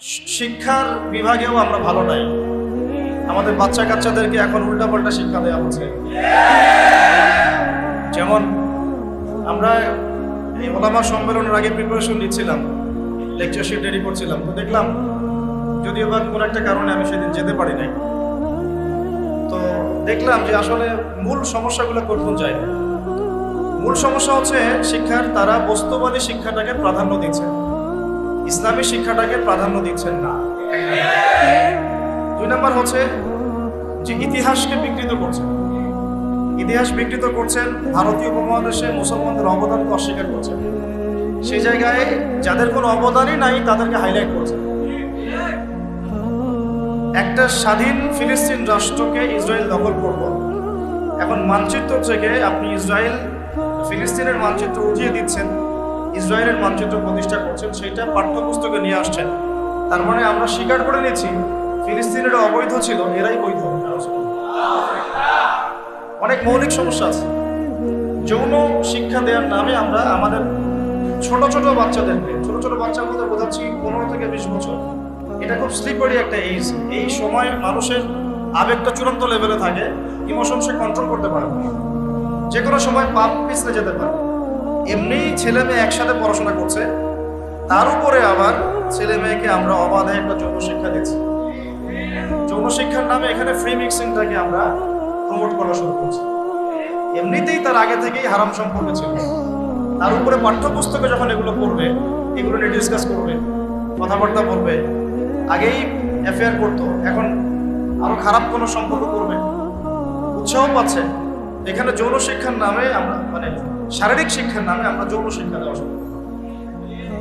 শিক্ষার বিভাগেও আমরা ভালো নাই। আমাদের বাচ্চা কাচ্চাদেরকে এখন উল্টাপাল্টা শিক্ষা দেওয়া হচ্ছে। যেমন আমরা এই ওলামা সম্মেলনের আগে প্রিপারেশন নিচ্ছিলাম, লেকচার শিট রেডি করছিলাম, তো দেখলাম যদিও বা কোনো একটা কারণে আমি সেদিন যেতে পারি নাই, তো দেখলাম যে আসলে মূল সমস্যাগুলো কোন জায়গায়। মূল সমস্যা হচ্ছে শিক্ষার, তারা বস্তুবাদী শিক্ষাটাকে প্রাধান্য দিচ্ছে, ইসলামী শিক্ষাটাকে প্রাধান্য দিচ্ছেন না। 2 নম্বর হচ্ছে যে ইতিহাসকে বিকৃত করছেন। ইতিহাস বিকৃত করছেন, ভারতীয় উপমহাদেশে মুসলমানদের অবদানকে অস্বীকার করছেন। সেই জায়গায় যাদের কোনো অবদানই নাই তাদেরকে হাইলাইট করছেন। একটা স্বাধীন ফিলিস্তিন রাষ্ট্রকে ইসরায়েল দখল করব, এখন মানচিত্র থেকে আপনি ইসরায়েল ফিলিস্তিনের মানচিত্র উঠিয়ে দিচ্ছেন, ইসরায়েলের মানচিত্র প্রতিষ্ঠা করছেন, সেইটা পাঠ্যপুস্তকে নিয়ে আসছেন। তার মানে আমরা স্বীকার করে নিচ্ছি ফিলিস্তিনের অবৈধ ছিল, এরাই বৈধ। অনেক মৌলিক সমস্যা আছে। যৌন শিক্ষা দেওয়ার নামে আমরা আমাদের ছোট ছোট বাচ্চাদেরকে, ছোট বাচ্চার মধ্যে বোঝাচ্ছি 15 থেকে 20 বছর, এটা খুব স্লিপারি একটা এজ। এই সময় মানুষের আবেগটা চূড়ান্ত লেভেলে থাকে, ইমোশন সে কন্ট্রোল করতে পারে না, যে কোনো সময় পাপ পিছলে যেতে পারে। এমনি ছেলে মেয়ে একসাথে পড়াশোনা করছে, তার উপরে আবার ছেলে মেয়েকে আমরা অবাধে একটা যৌন শিক্ষা দিচ্ছি। যৌন শিক্ষার নামে এখানে ফ্রি মিক্সিংটাকে আমরা প্রমোট করা শুরু করছি। এমনিতেই তার আগে থেকেই হারাম সম্পর্ক ছিল, তার উপরে পাঠ্যপুস্তকে যখন এগুলো পড়বে, এগুলো নিয়ে ডিসকাস করবে, কথাবার্তা বলবে, আগেই অ্যাফেয়ার করতো, এখন আরো খারাপ কোনো সম্পর্ক করবে, উৎসাহ পাচ্ছে। এখানে যৌন শিক্ষার নামে আমরা শারীরিক শিক্ষার নামে আমরা যৌন শিক্ষা দেওয়া শুরু করি।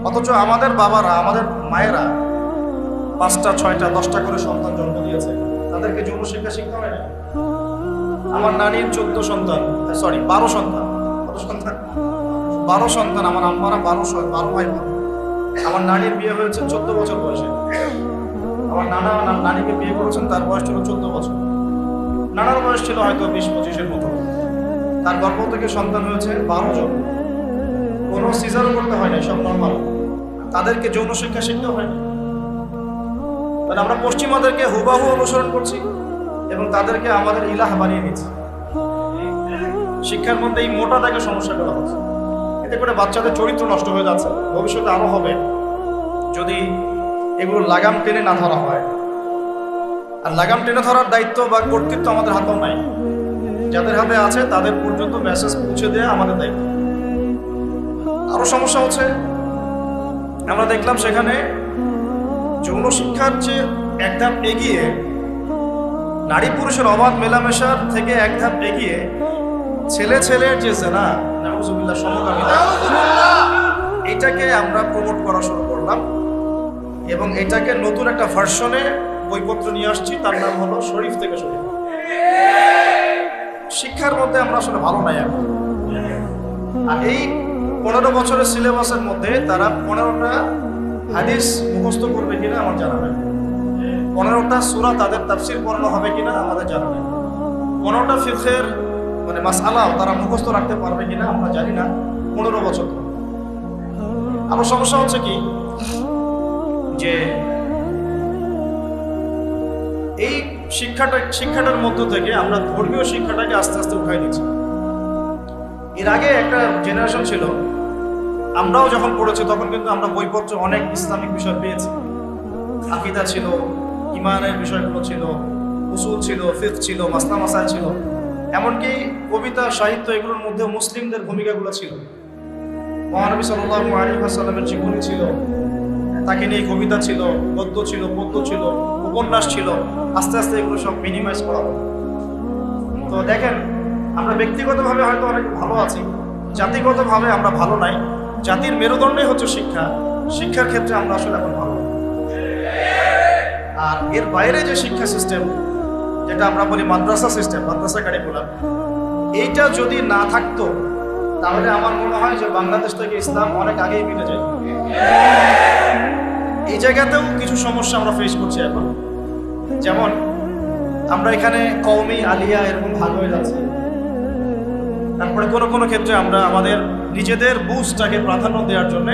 অথচ আমাদের বাবারা, আমাদের মায়েরা 5টা 6টা 10টা করে সন্তান জন্ম দিয়েছে, তাদেরকে যৌন শিক্ষা শিখতে হয় না। আমার নানির 12 সন্তান, 12 সন্তান, কত সন্তান? 12 সন্তান। আমার আম্মারা 12 ভাই বোন। আমার নানির বিয়ে হয়েছে 14 বছর বয়সে। আমার নানিকে বিয়ে করেছেন, তার বয়স ছিল 14 বছর। নানার বয়স ছিল হয়তো 20-25-এর মতো। তার গর্ভ থেকে সন্তান হয়েছে 12 জন। কোনো সিজারও করতে হয় না, সব নর্মাল। তাদেরকে যৌন শিক্ষা শিখতে হয় না। মানে আমরা পশ্চিমাদেরকে হুবাহু অনুসরণ করছি এবং তাদেরকে আমাদের ইলাহ বানিয়ে নিচ্ছি। শিক্ষার মধ্যে এই মোটা দাগে সমস্যা করা হচ্ছে। এতে করে বাচ্চাদের চরিত্র নষ্ট হয়ে যাচ্ছে, ভবিষ্যতে আরো হবে যদি এগুলো লাগাম টেনে না ধরা হয়। আর লাগাম টেনে ধরার দায়িত্ব বা কর্তৃত্ব আমাদের হাতেও নাই। যাদের হাতে আছে তাদের পর্যন্ত মেসেজ পৌঁছে দেওয়া আমাদের দায়িত্ব। আরো সমস্যা হচ্ছে, আমরা দেখলাম সেখানে যৌন শিক্ষার চেয়ে এক ধাপ এগিয়ে, নারী পুরুষের অবাধ মেলামেশার থেকে এক ধাপ এগিয়ে ছেলের যে জেনা, নাউজুবিল্লাহ, সমকামিতা, এটাকে আমরা প্রমোট করা শুরু করলাম এবং এটাকে নতুন একটা ভার্সনে বইপত্র নিয়ে আসছি, তার নাম হলো শরীফ থেকে শরীফ। শিক্ষার মধ্যে আমরা আসলে ভালো নাই এখন। আর এই 15 বছরের সিলেবাসের মধ্যে তারা 15টা হাদিস মুখস্থ করবে কিনা আমার জানা নেই, 15টা সূরা তাদের তাফসীর পড়ানো হবে কিনা আমাদের জানা নেই, 15টা ফিকহের মাসআলাও তারা মুখস্থ রাখতে পারবে কিনা আমরা জানি না। 15 বছর। আরো সমস্যা হচ্ছে কি, যে এই শিক্ষাটার মধ্য থেকে আমরা ধর্মীয় শিক্ষাটাকে আস্তে আস্তে উঠাই দিচ্ছি। এর আগে একটা জেনারেশন ছিল, আমরাও যখন পড়েছি তখন কিন্তু আমরা বইপত্র অনেক ইসলামিক বিষয় পেয়েছি। আকীদা ছিল, ঈমানের বিষয়গুলো ছিল, উসুল ছিল, ফিকহ ছিল, মাসলা মাসাইল ছিল, এমনকি কবিতা সাহিত্য এগুলোর মধ্যে মুসলিমদের ভূমিকাগুলো ছিল। মহানবী সাল্লাল্লাহু আলাইহি ওয়াসাল্লামের জীবনী ছিল, তাকে নিয়ে কবিতা ছিল, গদ্য ছিল, পদ্য ছিল, উপন্যাস ছিল। আস্তে আস্তে এগুলো সব মিনিমাইজ করা হলো। তো দেখেন, আমরা ব্যক্তিগতভাবে হয়তো অনেক ভালো আছি, জাতিগতভাবে আমরা ভালো নাই। জাতির মেরুদণ্ডই হচ্ছে শিক্ষা। শিক্ষার ক্ষেত্রে আমরা আসলে এখন ভালো। আর এর বাইরে যে শিক্ষা সিস্টেম, যেটা আমরা বলি মাদ্রাসা সিস্টেম, মাদ্রাসা কারিকুলাম, এইটা যদি না থাকতো তাহলে আমার মনে হয় যে বাংলাদেশ থেকে ইসলাম অনেক আগেই মিটে যায়। এই জায়গাতেও কিছু সমস্যা আমরা ফেস করছি এখন। যেমন আমরা এখানে কওমি, আলিয়া এরকম ভাগ হয়ে যাচ্ছে। তারপরে কোনো ক্ষেত্রে আমরা আমাদের নিজেদের বুঝটাকে প্রাধান্য দেওয়ার জন্য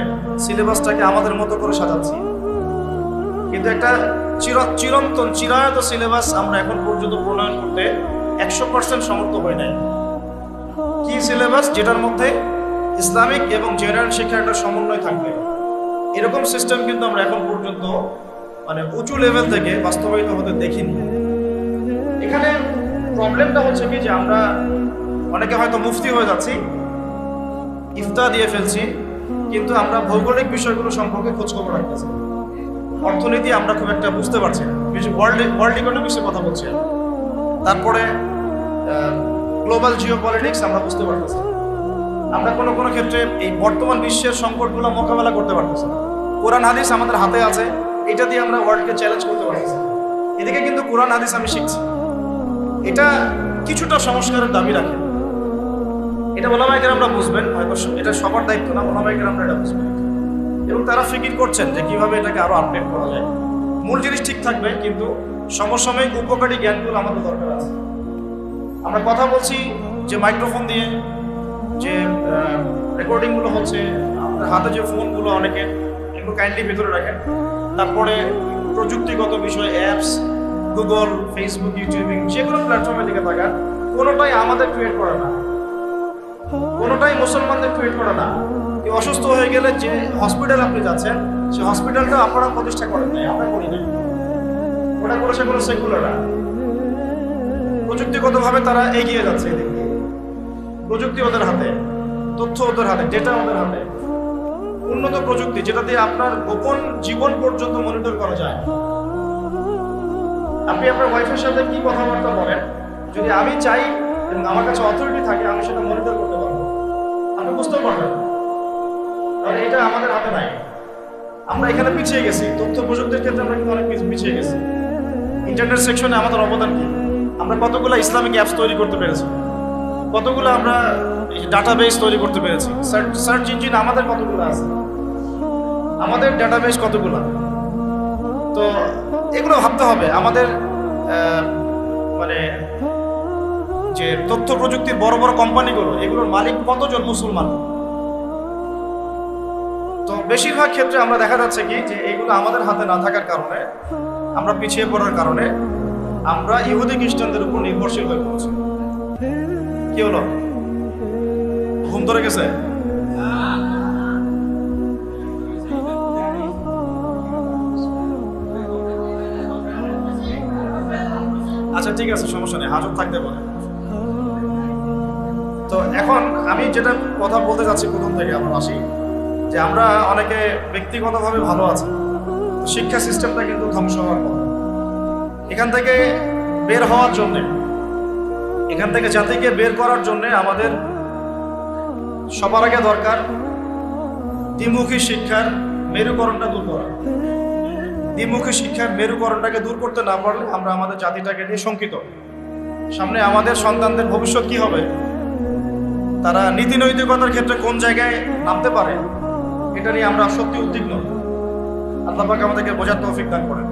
সিলেবাসটাকে আমাদের মতো করে সাজাচ্ছি। কিন্তু একটা চিরন্তন চিরায়ত সিলেবাস আমরা এখন পর্যন্ত প্রণয়ন করতে 100% সমর্থ হই নাই। কি সিলেবাস? যেটার মধ্যে ইসলামিক এবং জেনারেল শিক্ষার একটা সমন্বয় থাকবে, এরকম সিস্টেম কিন্তু আমরা এখন পর্যন্ত মানে উঁচু লেভেল থেকে বাস্তবায়িত হতে দেখিনি। এখানে প্রবলেমটা হচ্ছে কি যে আমরা অনেকে হয়তো মুফতি হয়ে যাচ্ছি, ইফতা দিয়ে ফেলছি, কিন্তু আমরা ভৌগোলিক বিষয়গুলো সম্পর্কে খোঁজখবর রাখতেছি। অর্থনীতি আমরা খুব একটা বুঝতে পারছি না, বেশি ওয়ার্ল্ড ইকোনমিক্সের কথা বলছি। তারপরে গ্লোবাল জিও পলিটিক্স আমরা বুঝতে পারতেছি। আমরা কোনো কোনো ক্ষেত্রে এই বর্তমান বিশ্বের সংকটগুলো মোকাবেলা করতে পারতেছি না। কোরআন হাদিস আমাদের হাতে আছে, এটা দিয়ে আমরা ওয়ার্ল্ডকে চ্যালেঞ্জ করতে পারতেছি। এদিকে কিন্তু কোরআন হাদিস আমি শিখছি, এটা কিছুটা সংস্কারের দাবি রাখে। এটা ওলামায়ে কেরামরা বুঝবেন, হয়তো এটা সবার দায়িত্ব না, ওলামায়ে কেরামরা এটা বুঝবেন এবং তারা ফিকির করছেন যে কিভাবে এটাকে আরো আপডেট করা যায়। মূল জিনিস ঠিক থাকবে, কিন্তু সমসাময়িক উপকারী জ্ঞানগুলো আমাদের দরকার আছে। আমরা কথা বলছি যে মাইক্রোফোন দিয়ে, যে রেকর্ডিংগুলো হচ্ছে, আপনার হাতে যে ফোনগুলো অনেকে একটু কাইন্ডলি ভেতরে রাখেন। তারপরে প্রযুক্তিগত বিষয়, অ্যাপস, গুগল, ফেসবুক, ইউটিউবিং, যে কোনো প্ল্যাটফর্মের দিকে তাকান, কোনোটাই আমাদের ক্রিয়েট করে না, কোনোটাই মুসলমানদের ক্রিয়েট করে না। কেউ অসুস্থ হয়ে গেলে যে হসপিটাল আপনি যাচ্ছেন, সেই হসপিটালটা আপনারা প্রতিষ্ঠা করেন নাই, আমরা করি নাই, ওটা করেছে কোনো সেকুলাররা। প্রযুক্তিগতভাবে তারা এগিয়ে যাচ্ছে এদিক দিয়ে। প্রযুক্তি ওদের হাতে, তথ্য ওদের হাতে, ডেটা ওদের হাতে, উন্নত প্রযুক্তি যেটা দিয়ে আপনার গোপন জীবন পর্যন্ত মনিটর করা যায়। আপনি আপনার ওয়াইফের সাথে কি কথাবার্তা বলেন, যদি আমি চাই এবং আমার কাছে অথরিটি থাকে, আমি সেটা মনিটর করতে পারবো, আপনি বুঝতে পারবেন। কারণ এটা আমাদের হাতে নাই। আমরা এখানে পিছিয়ে গেছি, তথ্য প্রযুক্তির ক্ষেত্রে আমরা কিন্তু অনেক পিছিয়ে গেছি। ইন্টারনেট সেকশনে আমাদের অবদান কি? আমরা কতগুলো ইসলামিক অ্যাপস তৈরি করতে পেরেছি, কতগুলো আমরা ডাটাবেস তৈরি করতে পেরেছি, সার্চ ইঞ্জিন আমাদের কতগুলো আছে, আমাদের ডাটাবেস কতগুলো। তো এগুলো ভাবতে হবে। আমাদের মানে যে তথ্য প্রযুক্তির বড় বড় কোম্পানিগুলো, এগুলোর মালিক কতজন মুসলমান? তো বেশিরভাগ ক্ষেত্রে আমরা দেখা যাচ্ছে কি যে এইগুলো আমাদের হাতে না থাকার কারণে, আমরা পিছিয়ে পড়ার কারণে আমরা ইহুদি খ্রিস্টানদের উপর নির্ভরশীল হয়ে পড়ছি। কি হলো? ঘুম ধরে গেছে? আচ্ছা ঠিক আছে, সমস্যা নেই, হাজত থাকতে পারে। তো এখন আমি যেটা কথা বলতে যাচ্ছি প্রথম থেকে আমরা আসি, যে আমরা অনেকে ব্যক্তিগতভাবে ভালো আছি, শিক্ষা সিস্টেমটা কিন্তু ধ্বংস হওয়ার পর এখান থেকে বের হওয়ার জন্যে, এখান থেকে জাতিকে বের করার জন্যে আমাদের সবার আগে দরকার দ্বিমুখী শিক্ষার মেরুকরণটা দূর করা। দ্বিমুখী শিক্ষার মেরুকরণটাকে দূর করতে না পারলে আমরা আমাদের জাতিটাকে নিয়ে শঙ্কিত। সামনে আমাদের সন্তানদের ভবিষ্যৎ কি হবে, তারা নীতি নৈতিকতার ক্ষেত্রে কোন জায়গায় নামতে পারে, এটা নিয়ে আমরা সত্যি উদ্বিগ্ন। আল্লাহ পাক আমাদেরকে বোঝার তৌফিক দান করেন।